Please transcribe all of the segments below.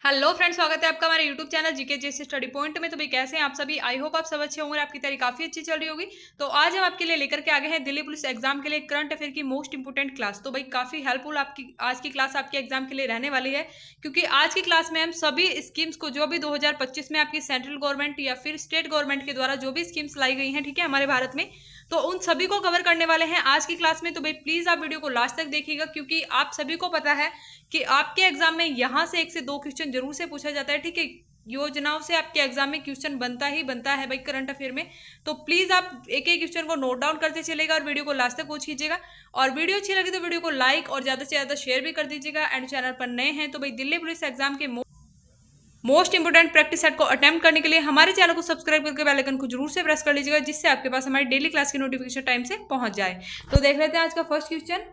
Hello friends, स्वागत है आपका हमारे यूट्यूब चैनल जीके जेसी स्टडी पॉइंट में। तो भाई कैसे हैं आप सभी? आई होप आप सब अच्छे होंगे, आपकी तैयारी काफी अच्छी चल रही होगी। तो आज हम आपके लिए लेकर के आ गए हैं दिल्ली पुलिस एग्जाम के लिए करंट अफेयर की मोस्ट इंपोर्टेंट क्लास। तो भाई काफी हेल्पफुल आपकी आज की क्लास आपके एग्जाम के लिए रहने वाली है, क्योंकि आज की क्लास में हम सभी स्कीम्स को जो भी 2025 में आपकी सेंट्रल गवर्नमेंट या फिर स्टेट गवर्नमेंट के द्वारा जो भी स्कीम्स लाई गई हैं, ठीक है, हमारे भारत में, तो उन सभी को कवर करने वाले हैं आज की क्लास में। तो भाई प्लीज आप वीडियो को लास्ट तक देखिएगा, क्योंकि आप सभी को पता है कि आपके एग्जाम में यहां से 1 से 2 क्वेश्चन जरूर से पूछा जाता है, ठीक है। योजनाओं से आपके एग्जाम में क्वेश्चन बनता ही बनता है भाई करंट अफेयर में। तो प्लीज आप एक एक क्वेश्चन को नोट डाउन करते चलेगा और वीडियो को लास्ट तक वॉच कीजिएगा। और वीडियो अच्छी लगी तो वीडियो को लाइक और ज्यादा से ज्यादा शेयर भी कर दीजिएगा। एंड चैनल पर नए हैं तो भाई दिल्ली पुलिस एग्जाम के मोस्ट इंपोर्टेंट प्रैक्टिस सेट को अटेम्प्ट करने के लिए हमारे चैनल को सब्सक्राइब करके बेल आइकन को जरूर से प्रेस कर लीजिएगा, जिससे आपके पास हमारी डेली क्लास की नोटिफिकेशन टाइम से पहुंच जाए। तो देख लेते हैं आज का फर्स्ट क्वेश्चन।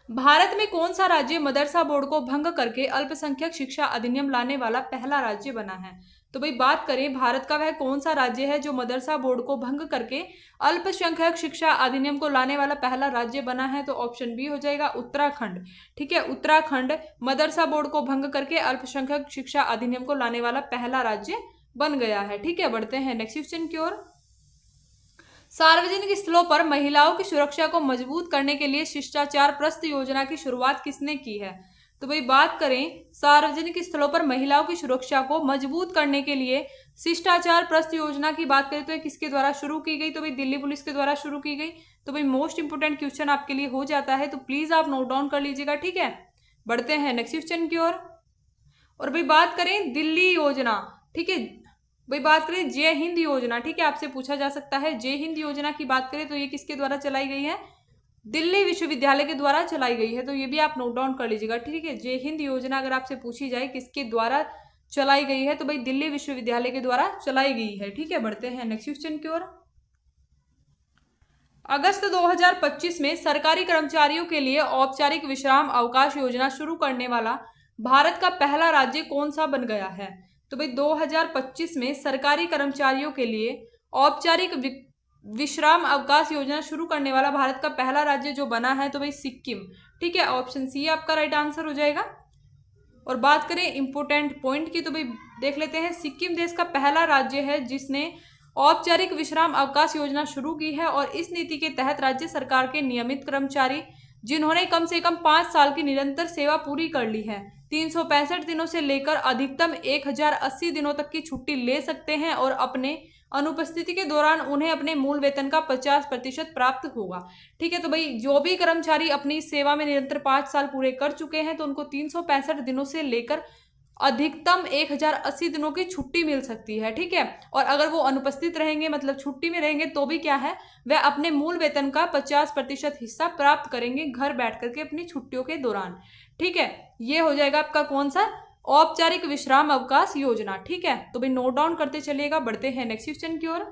भारत में कौन सा राज्य मदरसा बोर्ड को भंग करके अल्पसंख्यक शिक्षा अधिनियम लाने वाला पहला राज्य बना है? तो भाई बात करें भारत का वह कौन सा राज्य है जो मदरसा बोर्ड को भंग करके अल्पसंख्यक शिक्षा अधिनियम को लाने वाला पहला राज्य बना है? तो ऑप्शन बी हो जाएगा उत्तराखंड। ठीक है, उत्तराखंड मदरसा बोर्ड को भंग करके अल्पसंख्यक शिक्षा अधिनियम को लाने वाला पहला राज्य बन गया है। ठीक है, बढ़ते हैं नेक्स्ट क्वेश्चन की ओर। सार्वजनिक स्थलों पर महिलाओं की सुरक्षा को मजबूत करने के लिए शिष्टाचार प्रस्थ योजना की शुरुआत किसने की है? तो भाई बात करें सार्वजनिक स्थलों पर महिलाओं की सुरक्षा को मजबूत करने के लिए शिष्टाचार प्रस्थ योजना की बात करें तो ये किसके द्वारा शुरू की गई? तो भाई दिल्ली पुलिस के द्वारा शुरू की गई। तो भाई मोस्ट इंपोर्टेंट क्वेश्चन आपके लिए हो जाता है, तो प्लीज आप नोट डाउन कर लीजिएगा। ठीक है, बढ़ते हैं नेक्स्ट क्वेश्चन की ओर। और भाई बात करें दिल्ली योजना, ठीक है, भाई बात करें जय हिंद योजना, ठीक है, आपसे पूछा जा सकता है जय हिंद योजना की बात करें तो ये किसके द्वारा चलाई गई है? दिल्ली विश्वविद्यालय के द्वारा चलाई गई है। तो ये भी आप नोट डाउन कर लीजिएगा। ठीक है, जय हिंद योजना अगर आपसे पूछी जाए किसके द्वारा चलाई गई है, तो भाई दिल्ली विश्वविद्यालय के द्वारा चलाई गई है। ठीक है, बढ़ते हैं नेक्स्ट क्वेश्चन की ओर। अगस्त 2025 में सरकारी कर्मचारियों के लिए औपचारिक विश्राम अवकाश योजना शुरू करने वाला भारत का पहला राज्य कौन सा बन गया है? तो भाई 2025 में सरकारी कर्मचारियों के लिए औपचारिक विश्राम अवकाश योजना शुरू करने वाला भारत का पहला राज्य जो बना है तो भाई सिक्किम। ठीक है, ऑप्शन सी आपका राइट आंसर हो जाएगा। और बात करें इंपोर्टेंट पॉइंट की तो भाई देख लेते हैं, सिक्किम देश का पहला राज्य है जिसने औपचारिक विश्राम अवकाश योजना शुरू की है। और इस नीति के तहत राज्य सरकार के नियमित कर्मचारी जिन्होंने कम से कम 5 साल की निरंतर सेवा पूरी कर ली है 365 दिनों से लेकर अधिकतम 1080 दिनों तक की छुट्टी ले सकते हैं और अपने अनुपस्थिति के दौरान उन्हें अपने मूल वेतन का 50% प्राप्त होगा। ठीक है, तो भाई जो भी कर्मचारी अपनी सेवा में निरंतर 5 साल पूरे कर चुके हैं तो उनको 365 दिनों से लेकर अधिकतम 1080 दिनों की छुट्टी मिल सकती है। ठीक है, और अगर वो अनुपस्थित रहेंगे मतलब छुट्टी में रहेंगे तो भी क्या है, वह अपने मूल वेतन का 50% हिस्सा प्राप्त करेंगे घर बैठ करके अपनी छुट्टियों के दौरान। ठीक है, ये हो जाएगा आपका कौन सा? औपचारिक विश्राम अवकाश योजना। ठीक है, तो भाई नोट डाउन करते चलिएगा। बढ़ते हैं नेक्स्ट क्वेश्चन की ओर।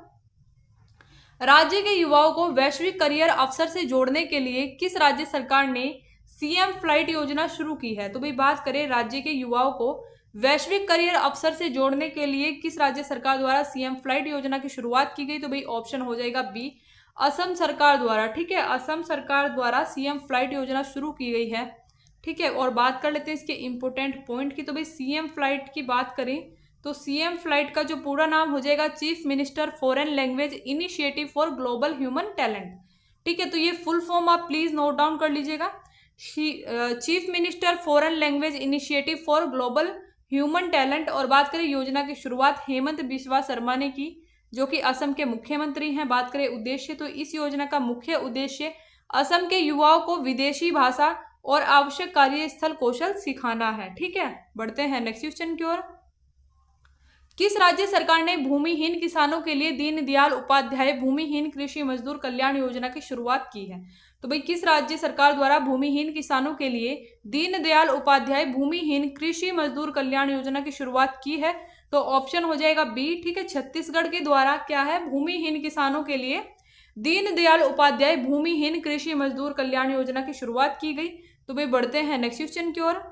राज्य के युवाओं को वैश्विक करियर अवसर से जोड़ने के लिए किस राज्य सरकार ने सीएम फ्लाइट योजना शुरू की है? तो भाई बात करें राज्य के युवाओं को वैश्विक करियर अवसर से जोड़ने के लिए किस राज्य सरकार द्वारा सीएम फ्लाइट योजना की शुरुआत की गई? तो भाई ऑप्शन हो जाएगा बी, असम सरकार द्वारा। ठीक है, असम सरकार द्वारा सीएम फ्लाइट योजना शुरू की गई है। ठीक है, और बात कर लेते हैं इसके इंपोर्टेंट पॉइंट की। तो भाई सीएम फ्लाइट की बात करें तो सीएम फ्लाइट का जो पूरा नाम हो जाएगा chief minister foreign language initiative for global human talent. ठीक है, तो ये फुल फॉर्म आप प्लीज नोट डाउन कर लीजिएगा। Chief minister foreign language initiative for global human talent. और बात करें योजना की शुरुआत हेमंत बिस्वा शर्मा ने की, जो कि असम के मुख्यमंत्री हैं। बात करें उद्देश्य तो इस योजना का मुख्य उद्देश्य असम के युवाओं को विदेशी भाषा और आवश्यक कार्यस्थल कौशल सिखाना है। ठीक है, बढ़ते हैं नेक्स्ट क्वेश्चन की ओर। किस राज्य सरकार ने भूमिहीन किसानों के लिए दीनदयाल उपाध्याय भूमिहीन कृषि मजदूर कल्याण योजना की शुरुआत की है? तो भाई किस राज्य सरकार द्वारा भूमिहीन किसानों के लिए दीनदयाल उपाध्याय भूमिहीन कृषि मजदूर कल्याण योजना की शुरुआत की है? तो ऑप्शन हो जाएगा बी। ठीक है, छत्तीसगढ़ के द्वारा क्या है, भूमिहीन किसानों के लिए दीनदयाल उपाध्याय भूमिहीन कृषि मजदूर कल्याण योजना की शुरुआत की गई। तो भाई बढ़ते हैं नेक्स्ट क्वेश्चन की ओर।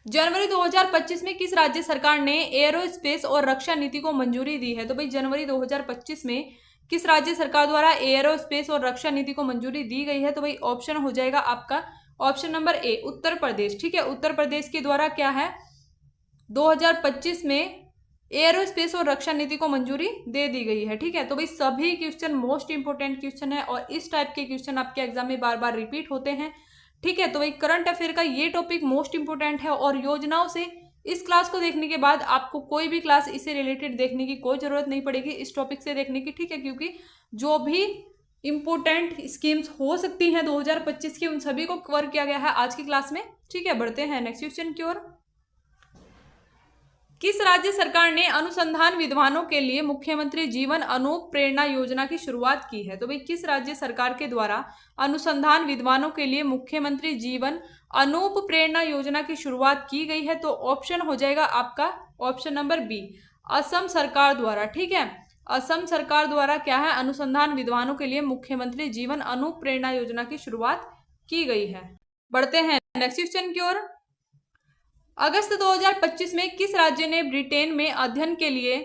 जनवरी 2025 में किस राज्य सरकार ने एयरोस्पेस और रक्षा नीति को मंजूरी दी है? तो भाई जनवरी 2025 में किस राज्य सरकार द्वारा एयरोस्पेस और रक्षा नीति को मंजूरी दी गई है? तो भाई ऑप्शन हो जाएगा आपका option number A Uttar Pradesh. ठीक है, उत्तर प्रदेश के द्वारा क्या है 2025 में एयरोस्पेस और रक्षा नीति को मंजूरी दे दी गई है। ठीक है, तो भाई सभी क्वेश्चन मोस्ट इंपोर्टेंट क्वेश्चन है और इस टाइप के क्वेश्चन आपके एग्जाम में बार बार रिपीट होते हैं। ठीक है, तो भाई करंट अफेयर का ये टॉपिक मोस्ट इंपोर्टेंट है और योजनाओं से इस क्लास को देखने के बाद आपको कोई भी क्लास इससे रिलेटेड देखने की कोई जरूरत नहीं पड़ेगी इस टॉपिक से देखने की। ठीक है, क्योंकि जो भी इंपोर्टेंट स्कीम्स हो सकती हैं 2025 की उन सभी को कवर किया गया है आज की क्लास में। ठीक है, बढ़ते हैं नेक्स्ट क्वेश्चन की ओर। किस राज्य सरकार ने अनुसंधान विद्वानों के लिए मुख्यमंत्री जीवन अनुप्रेरणा योजना की शुरुआत की है? तो भाई किस राज्य सरकार के द्वारा अनुसंधान विद्वानों के लिए मुख्यमंत्री जीवन अनुप्रेरणा योजना की शुरुआत की गई है? तो ऑप्शन हो जाएगा आपका ऑप्शन नंबर बी असम सरकार द्वारा। ठीक है, असम सरकार द्वारा क्या है अनुसंधान विद्वानों के लिए मुख्यमंत्री जीवन अनुप्रेरणा योजना की शुरुआत की गई है। बढ़ते हैं नेक्स्ट क्वेश्चन की ओर। अगस्त 2025 में किस राज्य ने ब्रिटेन में अध्ययन के लिए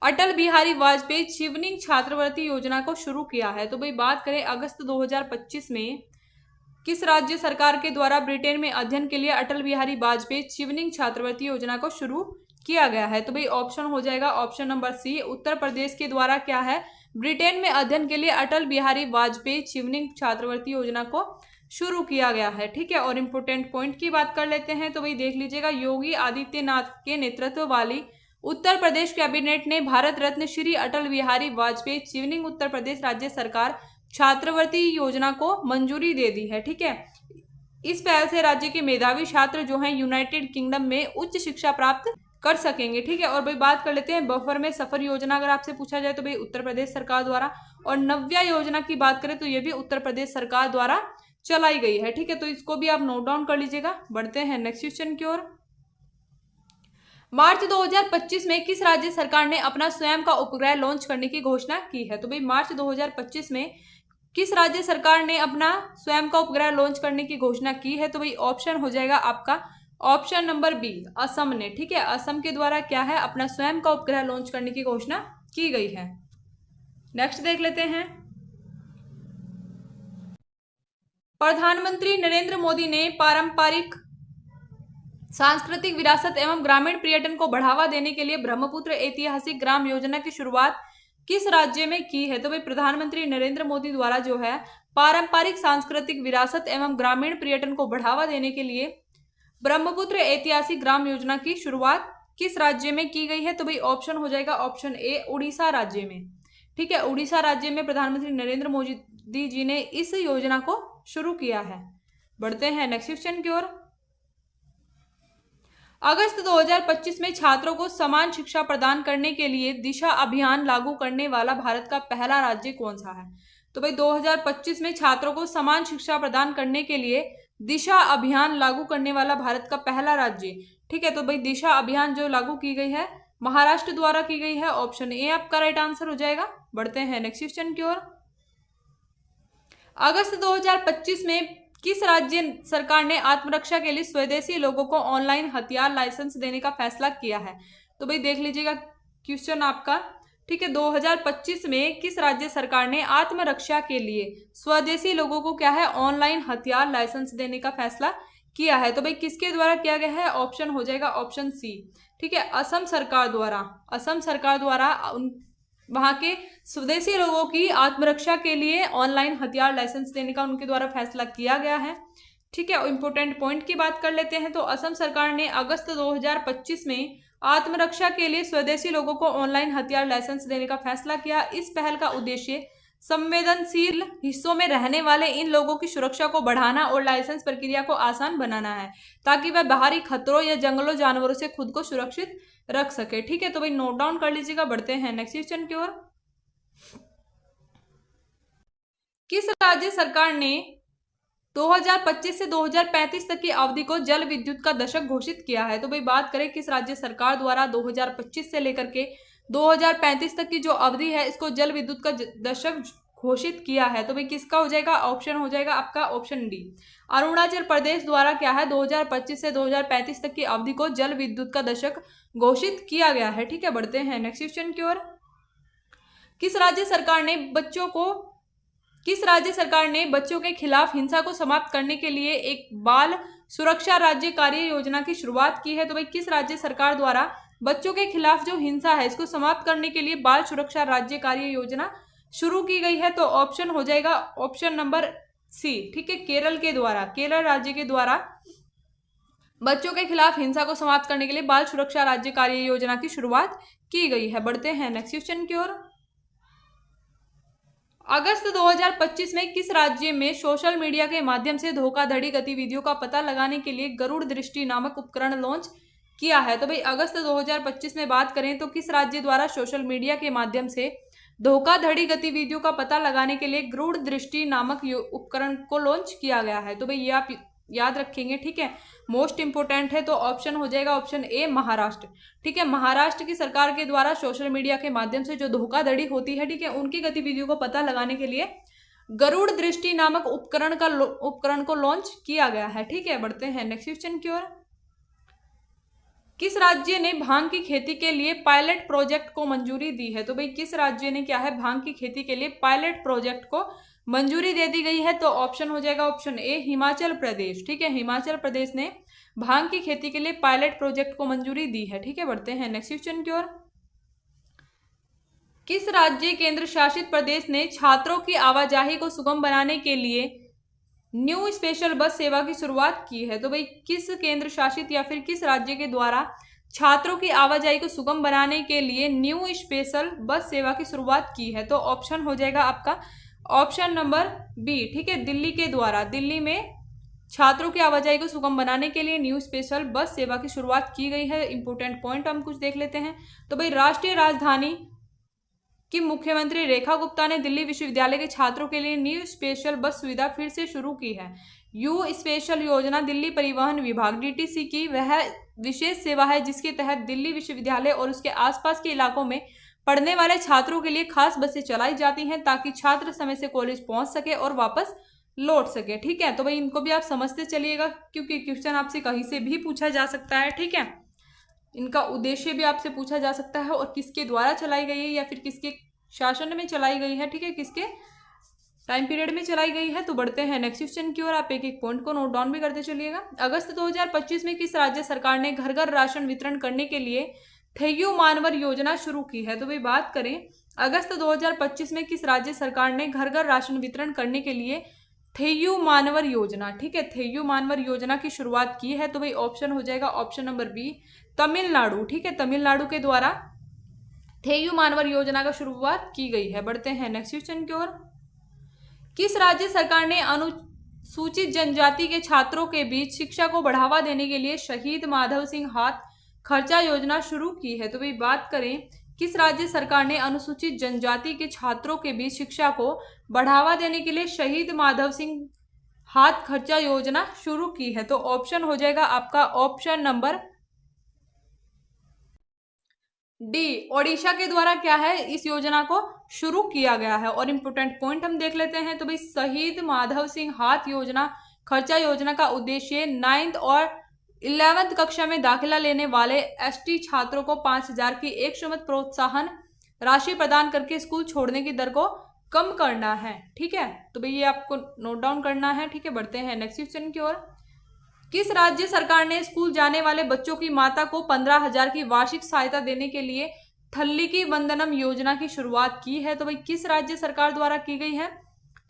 अटल बिहारी वाजपेयी शिवनिंग छात्रवृत्ति योजना को शुरू किया है? तो भाई बात करें अगस्त 2025 में किस राज्य सरकार के द्वारा ब्रिटेन में अध्ययन के लिए अटल बिहारी वाजपेयी शिवनिंग छात्रवृत्ति योजना को शुरू किया गया है? तो भाई ऑप्शन हो जाएगा option number C Uttar Pradesh के द्वारा क्या है ब्रिटेन में अध्ययन के लिए अटल बिहारी वाजपेयी शिवनिंग छात्रवृत्ति योजना को शुरू किया गया है। ठीक है, और इम्पोर्टेंट पॉइंट की बात कर लेते हैं तो भाई देख लीजिएगा योगी आदित्यनाथ के नेतृत्व वाली उत्तर प्रदेश कैबिनेट ने भारत रत्न श्री अटल बिहारी वाजपेयी शिवनिंग उत्तर प्रदेश राज्य सरकार छात्रवृत्ति योजना को मंजूरी दे दी है। ठीक है, इस पहल से राज्य के मेधावी छात्र जो हैं यूनाइटेड किंगडम में उच्च शिक्षा प्राप्त कर सकेंगे। ठीक है, और भाई बात कर लेते हैं बफर में सफर योजना अगर आपसे पूछा जाए तो भाई उत्तर प्रदेश सरकार द्वारा, और नव्या योजना की बात करें तो ये भी उत्तर प्रदेश सरकार द्वारा चलाई गई है। ठीक है, तो इसको भी आप नोट डाउन कर लीजिएगा। बढ़ते हैं नेक्स्ट क्वेश्चन की ओर। मार्च 2025 में किस राज्य सरकार ने अपना स्वयं का उपग्रह लॉन्च करने की घोषणा की है? तो भाई मार्च 2025 में किस राज्य सरकार ने अपना स्वयं का उपग्रह लॉन्च करने की घोषणा की है? तो भाई ऑप्शन हो जाएगा आपका ऑप्शन नंबर बी असम ने। ठीक है, असम के द्वारा क्या है अपना स्वयं का उपग्रह लॉन्च करने की घोषणा की गई है। नेक्स्ट देख लेते हैं। प्रधानमंत्री नरेंद्र मोदी ने पारंपरिक सांस्कृतिक विरासत एवं ग्रामीण पर्यटन को बढ़ावा देने के लिए ब्रह्मपुत्र ऐतिहासिक ग्राम योजना की शुरुआत किस राज्य में की है? तो भाई प्रधानमंत्री नरेंद्र मोदी द्वारा जो है पारंपरिक सांस्कृतिक विरासत एवं ग्रामीण पर्यटन को बढ़ावा देने के लिए ब्रह्मपुत्र ऐतिहासिक ग्राम योजना की शुरुआत किस राज्य में की गई है? तो भाई ऑप्शन हो जाएगा ऑप्शन ए उड़ीसा राज्य में। ठीक है, उड़ीसा राज्य में प्रधानमंत्री नरेंद्र मोदी जी ने इस योजना को शुरू किया है। बढ़ते हैं नेक्स्ट क्वेश्चन की ओर। अगस्त 2025 में छात्रों को समान शिक्षा प्रदान करने के लिए दिशा अभियान लागू करने वाला भारत का पहला राज्य कौन सा है? तो भाई 2025 में छात्रों को समान शिक्षा प्रदान करने के लिए दिशा अभियान लागू करने वाला भारत का पहला राज्य। ठीक है, तो भाई दिशा अभियान जो लागू की गई है महाराष्ट्र द्वारा की गई है। ऑप्शन ए आपका राइट आंसर हो जाएगा। बढ़ते हैं नेक्स्ट क्वेश्चन की ओर। अगस्त 2025 में किस राज्य सरकार ने आत्मरक्षा के लिए स्वदेशी लोगों को ऑनलाइन हथियार लाइसेंस देने का फैसला किया है? तो भाई देख लीजिएगा क्वेश्चन आपका। ठीक है, 2025 में किस राज्य सरकार ने आत्मरक्षा के लिए स्वदेशी लोगों को क्या है ऑनलाइन हथियार लाइसेंस देने का फैसला किया है? तो भाई किसके द्वारा किया गया है? ऑप्शन हो जाएगा ऑप्शन सी। ठीक है, असम सरकार द्वारा। असम सरकार द्वारा वहां के स्वदेशी लोगों की आत्मरक्षा के लिए ऑनलाइन हथियार लाइसेंस देने का उनके द्वारा फैसला किया गया है। ठीक है, इंपोर्टेंट पॉइंट की बात कर लेते हैं तो असम सरकार ने अगस्त 2025 में आत्मरक्षा के लिए स्वदेशी लोगों को ऑनलाइन हथियार लाइसेंस देने का फैसला किया। इस पहल का उद्देश्य संवेदनशील हिस्सों में रहने वाले इन लोगों की सुरक्षा को बढ़ाना और लाइसेंस प्रक्रिया को आसान बनाना है ताकि वह बाहरी खतरों या जंगलों जानवरों से खुद को सुरक्षित रख सके। ठीक है, तो भाई नोट डाउन कर लीजिएगा। बढ़ते हैं नेक्स्ट क्वेश्चन की ओर। किस राज्य सरकार ने 2025 से 2035 तक की अवधि को जल विद्युत का दशक घोषित किया है? तो भाई बात करें किस राज्य सरकार द्वारा 2025 से लेकर के 2035 तक की जो अवधि है इसको जल विद्युत का दशक घोषित किया है? तो भाई किसका हो जाएगा? ऑप्शन हो जाएगा आपका ऑप्शन डी अरुणाचल प्रदेश द्वारा क्या है 2025 से 2035 तक की अवधि को जल विद्युत का दशक घोषित किया गया है। ठीक है, बढ़ते हैं नेक्स्ट क्वेश्चन की ओर। किस राज्य सरकार ने बच्चों को किस राज्य सरकार ने बच्चों के खिलाफ हिंसा को समाप्त करने के लिए एक बाल सुरक्षा राज्य कार्य योजना की शुरुआत की है? तो भाई किस राज्य सरकार द्वारा बच्चों के खिलाफ जो हिंसा है इसको समाप्त करने के लिए बाल सुरक्षा राज्य कार्य योजना शुरू की गई है? तो ऑप्शन हो जाएगा ऑप्शन नंबर सी, ठीक है, केरल के द्वारा, केरल राज्य के द्वारा बच्चों के खिलाफ हिंसा को समाप्त करने के लिए बाल सुरक्षा राज्य कार्य योजना की शुरुआत की गई है। बढ़ते हैं नेक्स्ट क्वेश्चन की ओर। अगस्त 2025 में किस राज्य में सोशल मीडिया के माध्यम से धोखाधड़ी गतिविधियों का पता लगाने के लिए गरुड़ दृष्टि नामक उपकरण लॉन्च किया है? तो भाई अगस्त 2025 में बात करें तो किस राज्य द्वारा सोशल मीडिया के माध्यम से धोखाधड़ी गतिविधियों का पता लगाने के लिए गरुड़ दृष्टि नामक उपकरण को लॉन्च किया गया है? तो भाई ये आप याद रखेंगे, ठीक है, मोस्ट इंपोर्टेंट है। तो ऑप्शन हो जाएगा ऑप्शन ए, महाराष्ट्र, ठीक है। महाराष्ट्र की सरकार के द्वारा सोशल मीडिया के माध्यम से जो धोखाधड़ी होती है, ठीक है, उनकी गतिविधियों को पता लगाने के लिए गरुड़ दृष्टि नामक उपकरण को लॉन्च किया गया है, ठीक है। बढ़ते हैं नेक्स्ट क्वेश्चन की ओर। किस राज्य ने भांग की खेती के लिए पायलट प्रोजेक्ट को मंजूरी दी है? तो भाई किस राज्य ने क्या है, भांग की खेती के लिए पायलट प्रोजेक्ट को मंजूरी दे दी गई है? तो ऑप्शन हो जाएगा ऑप्शन ए, हिमाचल प्रदेश, ठीक है। हिमाचल प्रदेश ने भांग की खेती के लिए पायलट प्रोजेक्ट को मंजूरी दी है, ठीक है। बढ़ते हैं नेक्स्ट क्वेश्चन की ओर। किस राज्य केंद्र शासित प्रदेश ने छात्रों की आवाजाही को सुगम बनाने के लिए न्यू स्पेशल बस सेवा की शुरुआत की है? तो भाई किस केंद्र शासित या फिर किस राज्य के द्वारा छात्रों की आवाजाही को सुगम बनाने के लिए न्यू स्पेशल बस सेवा की शुरुआत की है? तो ऑप्शन हो जाएगा आपका ऑप्शन नंबर बी, ठीक है, दिल्ली के द्वारा। दिल्ली में छात्रों की आवाजाही को सुगम बनाने के लिए न्यू स्पेशल बस सेवा की शुरुआत की गई है। इंपोर्टेंट पॉइंट हम कुछ देख लेते हैं। तो भाई राष्ट्रीय राजधानी की मुख्यमंत्री रेखा गुप्ता ने दिल्ली विश्वविद्यालय के छात्रों के लिए न्यू स्पेशल बस सुविधा फिर से शुरू की है। यू स्पेशल योजना दिल्ली परिवहन विभाग डीटीसी की वह विशेष सेवा है जिसके तहत दिल्ली विश्वविद्यालय और उसके आसपास के इलाकों में पढ़ने वाले छात्रों के लिए खास बसें चलाई जाती हैं ताकि छात्र समय से कॉलेज पहुंच सके और वापस लौट सके, ठीक है। तो भाई इनको भी आप समझते चलिएगा क्योंकि क्वेश्चन आपसे कहीं से भी पूछा जा सकता है, ठीक है। इनका उद्देश्य भी आपसे पूछा जा सकता है और किसके द्वारा चलाई गई है या फिर किसके शासन में चलाई गई है, ठीक है, किसके टाइम पीरियड में चलाई गई है। तो बढ़ते हैं नेक्स्ट क्वेश्चन की ओर। आप एक एक पॉइंट को नोट डाउन भी करते चलिएगा। अगस्त 2025 में किस राज्य सरकार ने घर घर राशन वितरण करने के लिए थैयू मानवर योजना शुरू की है? तो भाई बात करें अगस्त 2025 में किस राज्य सरकार ने घर घर राशन वितरण करने के लिए थैयू मानवर योजना, ठीक है, थैयू मानवर योजना की शुरुआत की है? तो भाई ऑप्शन हो जाएगा ऑप्शन नंबर बी, तमिलनाडु, ठीक है, तमिलनाडु के द्वारा थैयू मानवर योजना का शुरुआत की गई है। बढ़ते हैं नेक्स्ट क्वेश्चन की ओर। किस राज्य सरकार ने अनुसूचित जनजाति के छात्रों के बीच शिक्षा को बढ़ावा देने के लिए शहीद माधव सिंह हाथ खर्चा योजना शुरू की है? तो भाई बात करें किस राज्य सरकार ने अनुसूचित जनजाति के छात्रों के बीच शिक्षा को बढ़ावा देने के लिए शहीद माधव सिंह हाथ खर्चा योजना शुरू की है? तो ऑप्शन हो जाएगा आपका ऑप्शन नंबर डी, ओडिशा के द्वारा क्या है इस योजना को शुरू किया गया है। और इंपोर्टेंट पॉइंट हम देख लेते हैं। तो भाई शहीद माधव सिंह हाथ योजना खर्चा योजना का उद्देश्य 9th और 11th कक्षा में दाखिला लेने वाले एसटी छात्रों को 5,000 की एक शुल्क प्रोत्साहन राशि प्रदान करके स्कूल छोड़ने की दर को कम करना है, ठीक है। तो भाई ये आपको नोट डाउन करना है, ठीक है। बढ़ते हैं नेक्स्ट क्वेश्चन की ओर। किस राज्य सरकार ने स्कूल जाने वाले बच्चों की माता को 15,000 की वार्षिक सहायता देने के लिए थल्लिकी वंदनम योजना की शुरुआत की है? तो भाई किस राज्य सरकार द्वारा की गई है?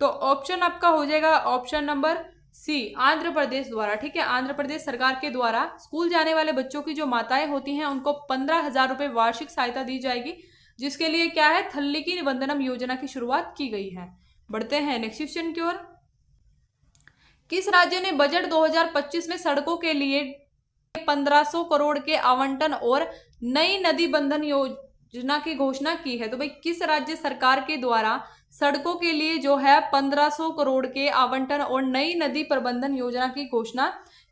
तो ऑप्शन आपका हो जाएगा option number C, Andhra Pradesh द्वारा, ठीक है। आंध्र प्रदेश सरकार के द्वारा स्कूल जाने वाले बच्चों की जो माताएं होती हैं उनको 15,000 रुपये वार्षिक सहायता दी जाएगी, जिसके लिए क्या है थल्लिकी वंदनम योजना की शुरुआत की गई है। बढ़ते हैं नेक्स्ट क्वेश्चन की ओर। किस राज्य ने बजट 2025 में सड़कों के लिए 1500 करोड़ के आवंटन और नई नदी बंधन योजना की घोषणा की है? तो भाई किस राज्य सरकार के द्वारा सड़कों के लिए जो है 1500 करोड़ के आवंटन और नई नदी प्रबंधन योजना की घोषणा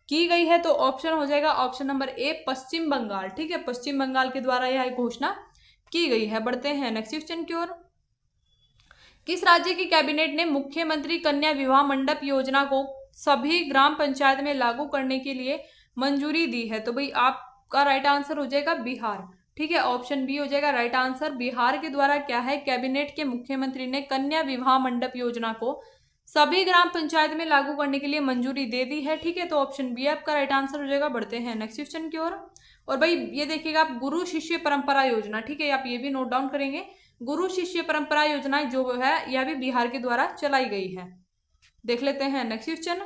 की गई है? तो ऑप्शन हो जाएगा ऑप्शन नंबर ए, पश्चिम बंगाल, ठीक है, पश्चिम बंगाल के द्वारा यह घोषणा की गई है। बढ़ते हैं नेक्स्ट क्वेश्चन की ओर। किस राज्य की कैबिनेट ने मुख्यमंत्री कन्या विवाह मंडप योजना को सभी ग्राम पंचायत में लागू करने के लिए मंजूरी दी है? तो भाई आपका राइट आंसर हो जाएगा बिहार, ठीक है, ऑप्शन बी हो जाएगा राइट आंसर। बिहार के द्वारा क्या है, कैबिनेट के मुख्यमंत्री ने कन्या विवाह मंडप योजना को सभी ग्राम पंचायत में लागू करने के लिए मंजूरी दे दी है। ठीक है, तो ऑप्शन बी आपका राइट आंसर हो जाएगा। बढ़ते हैं नेक्स्ट क्वेश्चन की ओर। और भाई ये देखिएगा आप, गुरु शिष्य परंपरा योजना, ठीक है, आप ये भी नोट डाउन करेंगे। गुरु शिष्य परंपरा योजना जो है यह भी बिहार के द्वारा चलाई गई है। देख लेते हैं नेक्स्ट क्वेश्चन।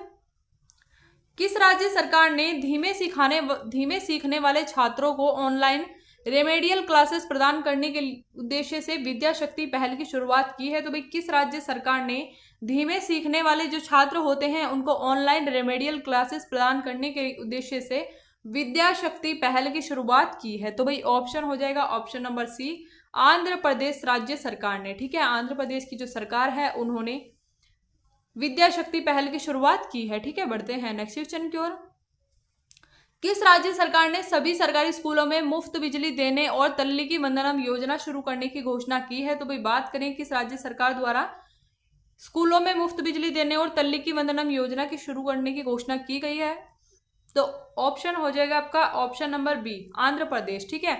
किस राज्य सरकार ने धीमे सीखने वाले छात्रों को ऑनलाइन रेमेडियल क्लासेस प्रदान करने के उद्देश्य से विद्या शक्ति पहल की शुरुआत की है? तो भाई किस राज्य सरकार ने धीमे सीखने वाले जो छात्र होते हैं उनको ऑनलाइन रेमेडियल क्लासेस प्रदान करने के उद्देश्य से विद्या शक्ति पहल की शुरुआत की है? तो भाई ऑप्शन हो जाएगा option number C, Andhra Pradesh राज्य सरकार ने। ठीक है, आंध्र प्रदेश की जो सरकार है उन्होंने विद्या शक्ति पहल की शुरुआत की है। ठीक है, बढ़ते हैं नेक्स्ट क्वेश्चन की ओर। किस राज्य सरकार ने सभी सरकारी स्कूलों में मुफ्त बिजली देने और तल्लीकी वंदनम योजना शुरू करने की घोषणा की है? तो भाई बात करें किस राज्य सरकार द्वारा स्कूलों में मुफ्त बिजली देने और तल्लीकी वंदनम योजना की शुरू करने की घोषणा की गई है, तो ऑप्शन हो जाएगा आपका option number B, Andhra Pradesh. ठीक है,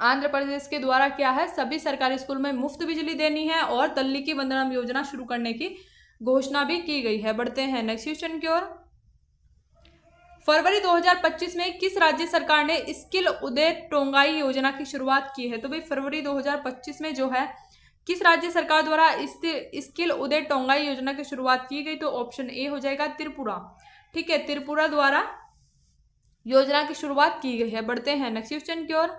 आंध्र प्रदेश के द्वारा क्या है, सभी सरकारी स्कूल में मुफ्त बिजली देनी है और तल्लीकी वंदनम योजना शुरू करने की घोषणा भी की गई है। बढ़ते हैं नेक्स्ट क्वेश्चन की ओर। फरवरी 2025 में किस राज्य सरकार ने स्किल उदय टोंगाई योजना की शुरुआत की है? तो भाई फरवरी 2025 में जो है किस राज्य सरकार द्वारा स्किल उदय टोंगाई योजना की शुरुआत की गई? तो ऑप्शन ए हो जाएगा त्रिपुरा। ठीक है, त्रिपुरा द्वारा योजना की शुरुआत की गई है। बढ़ते हैं नेक्स्ट क्वेश्चन की ओर।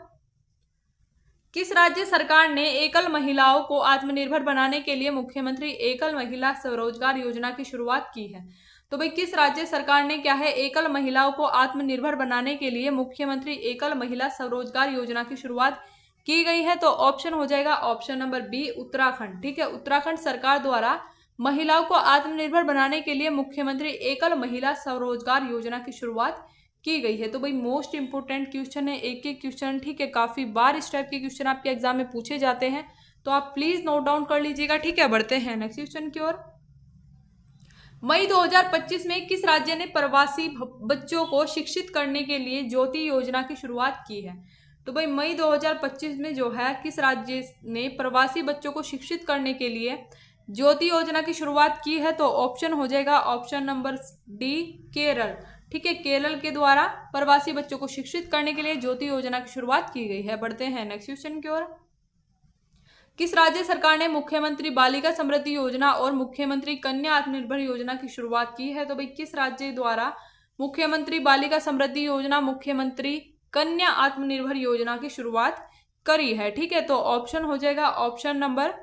किस राज्य सरकार ने एकल महिलाओं को आत्मनिर्भर बनाने के लिए मुख्यमंत्री एकल महिला स्वरोजगार योजना की शुरुआत की है? तो भाई किस राज्य सरकार ने क्या है, एकल महिलाओं को आत्मनिर्भर बनाने के लिए मुख्यमंत्री एकल महिला स्वरोजगार योजना की शुरुआत की गई है? तो ऑप्शन हो जाएगा ऑप्शन नंबर बी, उत्तराखंड। ठीक है, उत्तराखंड सरकार द्वारा महिलाओं को आत्मनिर्भर बनाने के लिए मुख्यमंत्री एकल महिला स्वरोजगार योजना की शुरुआत की गई है। तो भाई मोस्ट इंपोर्टेंट क्वेश्चन है, एक एक क्वेश्चन। ठीक है, काफी बार इस टाइप के क्वेश्चन आपके एग्जाम में पूछे जाते हैं, तो आप प्लीज नोट डाउन कर लीजिएगा। ठीक है, बढ़ते हैं नेक्स्ट क्वेश्चन की ओर। मई 2025 में किस राज्य ने प्रवासी बच्चों को शिक्षित करने के लिए ज्योति योजना की शुरुआत की है? तो भाई मई 2025 में जो है किस राज्य ने प्रवासी बच्चों को शिक्षित करने के लिए ज्योति योजना की शुरुआत की है? तो ऑप्शन हो जाएगा ऑप्शन नंबर डी, केरल। ठीक है, केरल के द्वारा प्रवासी बच्चों को शिक्षित करने के लिए ज्योति योजना की शुरुआत की गई है। बढ़ते हैं नेक्स्ट क्वेश्चन की ओर। किस राज्य सरकार ने मुख्यमंत्री बालिका समृद्धि योजना और मुख्यमंत्री कन्या आत्मनिर्भर योजना की शुरुआत की है? तो भाई किस राज्य द्वारा मुख्यमंत्री बालिका समृद्धि योजना, मुख्यमंत्री कन्या आत्मनिर्भर योजना की शुरुआत करी है? ठीक है, तो ऑप्शन हो जाएगा ऑप्शन नंबर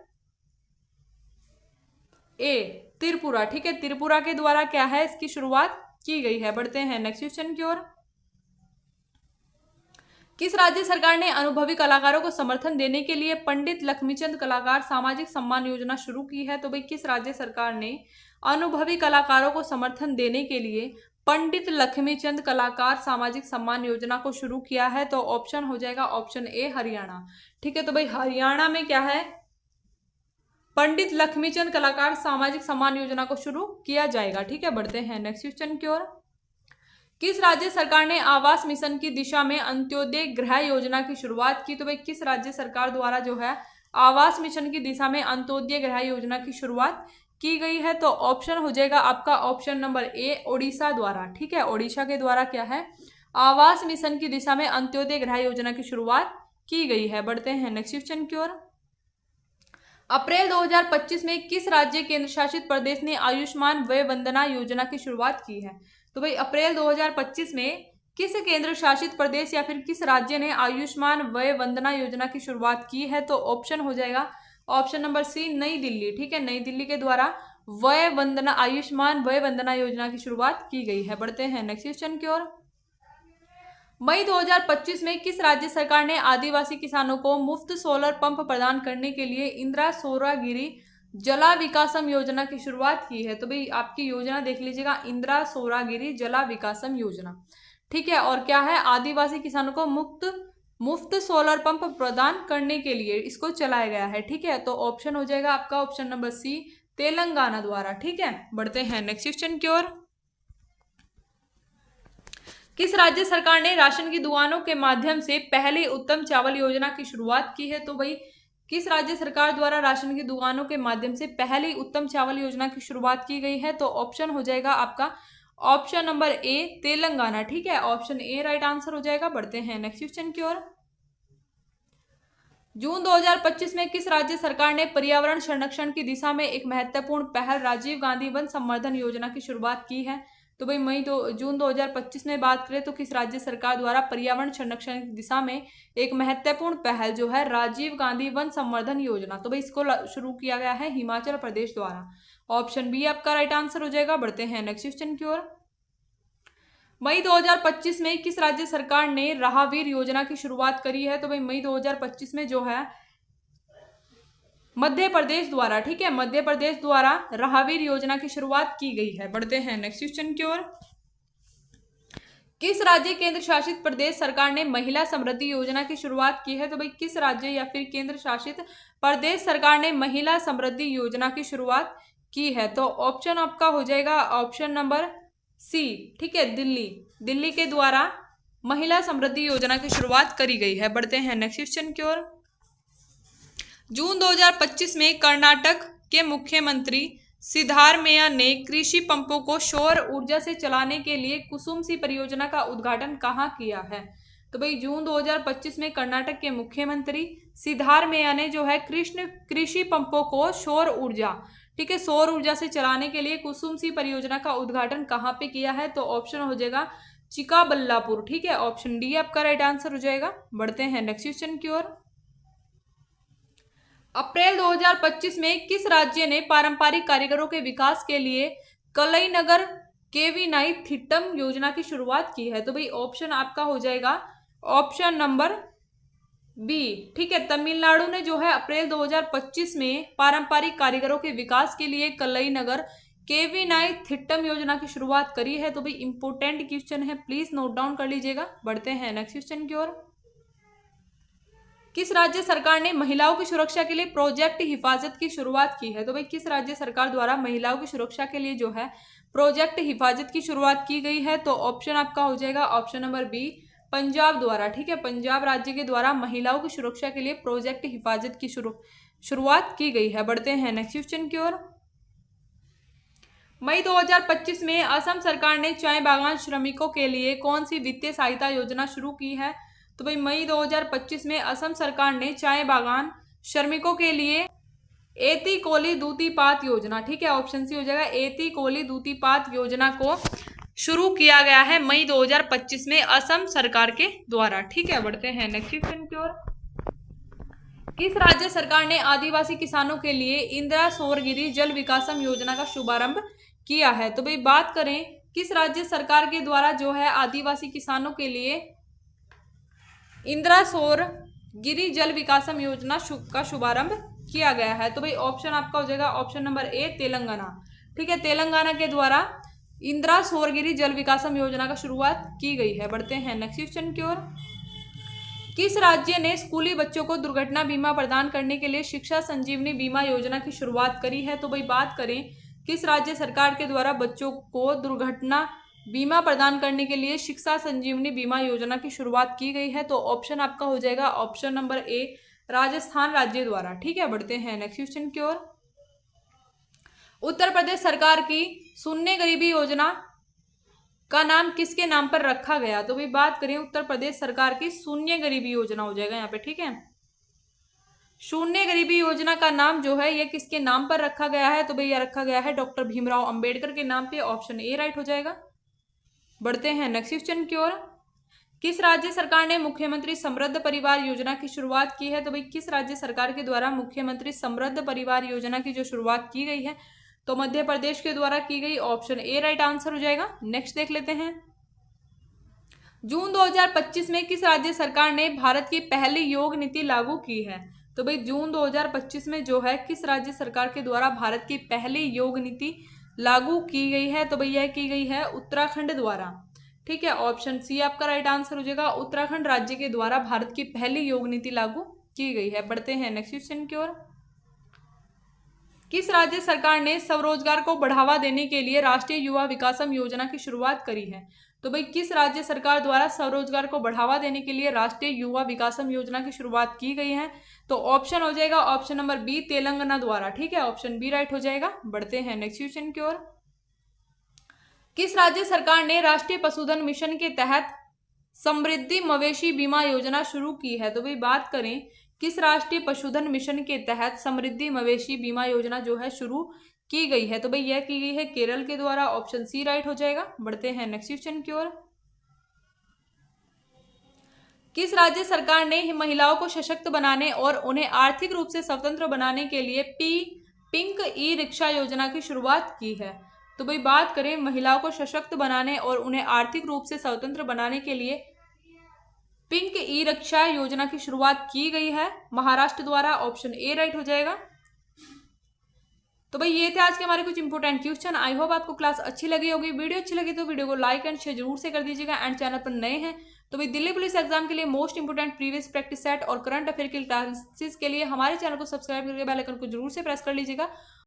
ए, त्रिपुरा। ठीक है, त्रिपुरा के द्वारा क्या है, इसकी शुरुआत की गई है। बढ़ते हैं नेक्स्ट क्वेश्चन की ओर। किस राज्य सरकार ने अनुभवी कलाकारों को समर्थन देने के लिए पंडित लक्ष्मीचंद कलाकार सामाजिक सम्मान योजना शुरू की है? तो भाई किस राज्य सरकार ने अनुभवी कलाकारों को समर्थन देने के लिए पंडित लक्ष्मीचंद कलाकार सामाजिक सम्मान योजना को शुरू किया है? तो ऑप्शन हो जाएगा ऑप्शन ए, हरियाणा। ठीक है, तो भाई हरियाणा में क्या है, पंडित लक्ष्मीचंद कलाकार सामाजिक सम्मान योजना को शुरू किया जाएगा। ठीक है, बढ़ते हैं नेक्स्ट क्वेश्चन की ओर। किस राज्य सरकार ने आवास मिशन की दिशा में अंत्योदय गृह योजना की शुरुआत की? तो भाई किस राज्य सरकार द्वारा जो है आवास मिशन की दिशा में अंत्योदय गृह योजना की शुरुआत की गई है? तो ऑप्शन हो जाएगा आपका ऑप्शन नंबर ए, ओडिशा द्वारा। ठीक है, ओडिशा के द्वारा क्या है, आवास मिशन की दिशा में अंत्योदय गृह योजना की शुरुआत की गई है। बढ़ते हैं नेक्स्ट क्वेश्चन की ओर। अप्रैल 2025 में किस राज्य केंद्र शासित प्रदेश ने आयुष्मान वय वंदना योजना की शुरुआत की है? तो भाई अप्रैल 2025 में किस केंद्र शासित प्रदेश या फिर किस राज्य ने आयुष्मान वय वंदना योजना की शुरुआत की है? तो ऑप्शन हो जाएगा ऑप्शन नंबर सी, नई दिल्ली। ठीक है, नई दिल्ली के द्वारा वय वंदना, आयुष्मान वय वंदना योजना की शुरुआत की गई है। बढ़ते हैं नेक्स्ट क्वेश्चन की ओर। मई 2025 में किस राज्य सरकार ने आदिवासी किसानों को मुफ्त सोलर पंप प्रदान करने के लिए इंदिरा सौरागिरी जला विकासम योजना की शुरुआत की है? तो भाई आपकी योजना देख लीजिएगा, इंदिरा सौरागिरी जला विकासम योजना। ठीक है, और क्या है, आदिवासी किसानों को मुफ्त सोलर पंप प्रदान करने के लिए इसको चलाया गया है। ठीक है, तो ऑप्शन हो जाएगा आपका ऑप्शन नंबर सी, तेलंगाना द्वारा। ठीक है, बढ़ते हैं नेक्स्ट क्वेश्चन की ओर। किस राज्य सरकार ने राशन की दुकानों के माध्यम से पहली उत्तम चावल योजना की शुरुआत की है? तो भाई किस राज्य सरकार द्वारा राशन की दुकानों के माध्यम से पहली उत्तम चावल योजना की शुरुआत की गई है? तो ऑप्शन हो जाएगा आपका ऑप्शन नंबर ए तेलंगाना। ठीक है, ऑप्शन ए राइट आंसर हो जाएगा। बढ़ते हैं नेक्स्ट क्वेश्चन की ओर। जून 2025 में किस राज्य सरकार ने पर्यावरण संरक्षण की दिशा में एक महत्वपूर्ण पहल राजीव गांधी वन संवर्धन योजना की शुरुआत की है? तो भाई जून 2025 में बात करें तो किस राज्य सरकार द्वारा पर्यावरण संरक्षण की दिशा में एक महत्वपूर्ण पहल जो है राजीव गांधी वन संवर्धन योजना, तो भाई इसको शुरू किया गया है हिमाचल प्रदेश द्वारा। ऑप्शन बी आपका राइट आंसर हो जाएगा। बढ़ते हैं नेक्स्ट क्वेश्चन की ओर। मई 2025 में किस राज्य सरकार ने राहवीर योजना की शुरुआत करी है? तो भाई मई 2025 में जो है मध्य प्रदेश द्वारा, ठीक है, मध्य प्रदेश द्वारा राहवीर योजना की शुरुआत की गई है। बढ़ते हैं नेक्स्ट क्वेश्चन की ओर। किस राज्य केंद्र शासित प्रदेश सरकार ने महिला समृद्धि योजना की शुरुआत की है? तो भाई किस राज्य या फिर केंद्र शासित प्रदेश सरकार ने महिला समृद्धि योजना की शुरुआत की है? तो ऑप्शन आपका हो जाएगा ऑप्शन नंबर सी, ठीक है, दिल्ली के द्वारा महिला समृद्धि योजना की शुरुआत करी गई है। बढ़ते हैं नेक्स्ट क्वेश्चन की ओर। जून 2025 में कर्नाटक के मुख्यमंत्री सिद्धारमैया ने कृषि पंपों को सौर ऊर्जा से चलाने के लिए कुसुम सी परियोजना का उद्घाटन कहाँ किया है? तो भाई जून 2025 में कर्नाटक के मुख्यमंत्री सिद्धारमैया ने जो है कृषि पंपों को सौर ऊर्जा, ठीक है, सौर ऊर्जा से चलाने के लिए कुसुम सी परियोजना का उद्घाटन कहाँ पे किया है? तो ऑप्शन हो जाएगा चिकाबल्लापुर। ठीक है, ऑप्शन डी आपका राइट आंसर हो जाएगा। बढ़ते हैं नेक्स्ट क्वेश्चन की ओर। अप्रैल 2025 में किस राज्य ने पारंपरिक कारीगरों के विकास के लिए कलईनगर केवीनाई थिट्टम योजना की शुरुआत की है? तो भाई ऑप्शन आपका हो जाएगा ऑप्शन नंबर बी, ठीक है, तमिलनाडु ने जो है अप्रैल 2025 में पारंपरिक कारीगरों के विकास के लिए कलईनगर केवीनाई थिट्टम योजना की शुरुआत करी है। तो भाई इंपोर्टेंट क्वेश्चन है, प्लीज नोट डाउन कर लीजिएगा। बढ़ते हैं नेक्स्ट क्वेश्चन की ओर। किस राज्य सरकार ने महिलाओं की सुरक्षा के लिए प्रोजेक्ट हिफाजत की शुरुआत की है? तो भाई किस राज्य सरकार द्वारा महिलाओं की सुरक्षा के लिए जो है प्रोजेक्ट हिफाजत की शुरुआत की गई है? तो ऑप्शन आपका हो जाएगा ऑप्शन नंबर बी, पंजाब द्वारा। ठीक है, पंजाब राज्य के द्वारा महिलाओं की सुरक्षा के लिए प्रोजेक्ट हिफाजत की शुरुआत की गई है। बढ़ते हैं नेक्स्ट क्वेश्चन की ओर। मई 2025 में असम सरकार ने चाय बागान श्रमिकों के लिए कौन सी वित्तीय सहायता योजना शुरू की है? तो भाई मई 2025 में असम सरकार ने चाय बागान श्रमिकों के लिए एती कोली दूतीपात योजना, ठीक है, ऑप्शन सी हो जाएगा, एती कोली दूतीपात योजना को शुरू किया गया है मई 2025 में असम सरकार के द्वारा। ठीक है, बढ़ते हैं नेक्स्ट क्वेश्चन की ओर। किस राज्य सरकार ने आदिवासी किसानों के लिए इंदिरा सौरगिरी जल विकासम योजना का शुभारंभ किया है? तो भाई बात करें किस राज्य सरकार के द्वारा जो है आदिवासी किसानों के लिए इंदिरा सौरगिरी जल विकासम योजना का शुभारंभ किया गया है? तो भाई ऑप्शन आपका हो जाएगा ऑप्शन नंबर ए, तेलंगाना। ठीक है, तेलंगाना के द्वारा इंदिरा सौरगिरी जल विकासम योजना का शुरुआत की गई है। बढ़ते हैं नेक्स्ट क्वेश्चन की ओर। किस राज्य ने स्कूली बच्चों को दुर्घटना बीमा प्रदान करने के लिए शिक्षा संजीवनी बीमा योजना की शुरुआत करी है? तो भाई बात करें किस राज्य सरकार के द्वारा बच्चों को दुर्घटना बीमा प्रदान करने के लिए शिक्षा संजीवनी बीमा योजना की शुरुआत की गई है? तो ऑप्शन आपका हो जाएगा ऑप्शन नंबर ए, राजस्थान राज्य द्वारा। ठीक है, बढ़ते हैं नेक्स्ट क्वेश्चन की ओर। उत्तर प्रदेश सरकार की शून्य गरीबी योजना का नाम किसके नाम पर रखा गया? तो भाई बात करें उत्तर प्रदेश सरकार की शून्य गरीबी योजना हो जाएगा यहाँ पे। ठीक है, शून्य गरीबी योजना का नाम जो है ये किसके नाम पर रखा गया है? तो भाई यह रखा गया है डॉक्टर भीमराव अंबेडकर के नाम पे। ऑप्शन ए राइट हो जाएगा। बढ़ते हैं नेक्स्ट क्वेश्चन की ओर। किस राज्य सरकार ने मुख्यमंत्री समृद्ध परिवार योजना की शुरुआत की है? तो भाई किस राज्य सरकार के द्वारा मुख्यमंत्री समृद्ध परिवार योजना की जो शुरुआत की गई है? तो मध्य प्रदेश के द्वारा की गई। ऑप्शन ए राइट आंसर हो जाएगा। नेक्स्ट देख लेते हैं। जून 2025 में किस राज्य सरकार ने भारत की पहली योग नीति लागू की है? तो भाई जून 2025 में जो है किस राज्य सरकार के द्वारा भारत की पहली योग नीति लागू की गई है? तो भाई यह की गई है उत्तराखंड द्वारा। ठीक है, ऑप्शन सी आपका राइट आंसर हो जाएगा। उत्तराखंड राज्य के द्वारा भारत की पहली योग नीति लागू की गई है। बढ़ते हैं नेक्स्ट क्वेश्चन की ओर। किस राज्य सरकार ने स्वरोजगार को बढ़ावा देने के लिए राष्ट्रीय युवा विकासम योजना की शुरुआत करी है? तो भाई किस राज्य सरकार द्वारा स्वरोजगार को बढ़ावा देने के लिए राष्ट्रीय युवा विकासम योजना की शुरुआत की गई है? तो ऑप्शन हो जाएगा ऑप्शन नंबर बी, तेलंगाना द्वारा। ठीक है, ऑप्शन बी राइट हो जाएगा। बढ़ते हैं नेक्स्ट क्वेश्चन की ओर। किस राज्य सरकार ने राष्ट्रीय पशुधन मिशन के तहत समृद्धि मवेशी बीमा योजना शुरू की है? तो भाई बात करें किस राष्ट्रीय पशुधन मिशन के तहत समृद्धि मवेशी बीमा योजना जो है शुरू की गई है? तो भाई यह की गई है केरल के द्वारा। ऑप्शन सी राइट हो जाएगा। बढ़ते हैं नेक्स्ट क्वेश्चन की ओर। किस राज्य सरकार ने महिलाओं को सशक्त बनाने और उन्हें आर्थिक रूप से स्वतंत्र बनाने के लिए पिंक ई रिक्शा योजना की शुरुआत की है? तो भाई बात करें महिलाओं को सशक्त बनाने और उन्हें आर्थिक रूप से स्वतंत्र बनाने के लिए पिंक ई रिक्शा योजना की शुरुआत की गई है महाराष्ट्र द्वारा। ऑप्शन ए राइट हो जाएगा। तो भाई ये थे आज के हमारे कुछ इंपोर्टेंट क्वेश्चन। आई होप आपको क्लास अच्छी लगी होगी। वीडियो अच्छी लगी तो वीडियो को लाइक एंड शेयर जरूर से कर दीजिएगा। एंड चैनल पर नए हैं तो भाई दिल्ली पुलिस एग्जाम के लिए most important previous practice set और करंट अफेयर की क्लासेस के लिए हमारे चैनल को सब्सक्राइब करके बेल आइकन को जरूर से प्रेस कर लीजिएगा।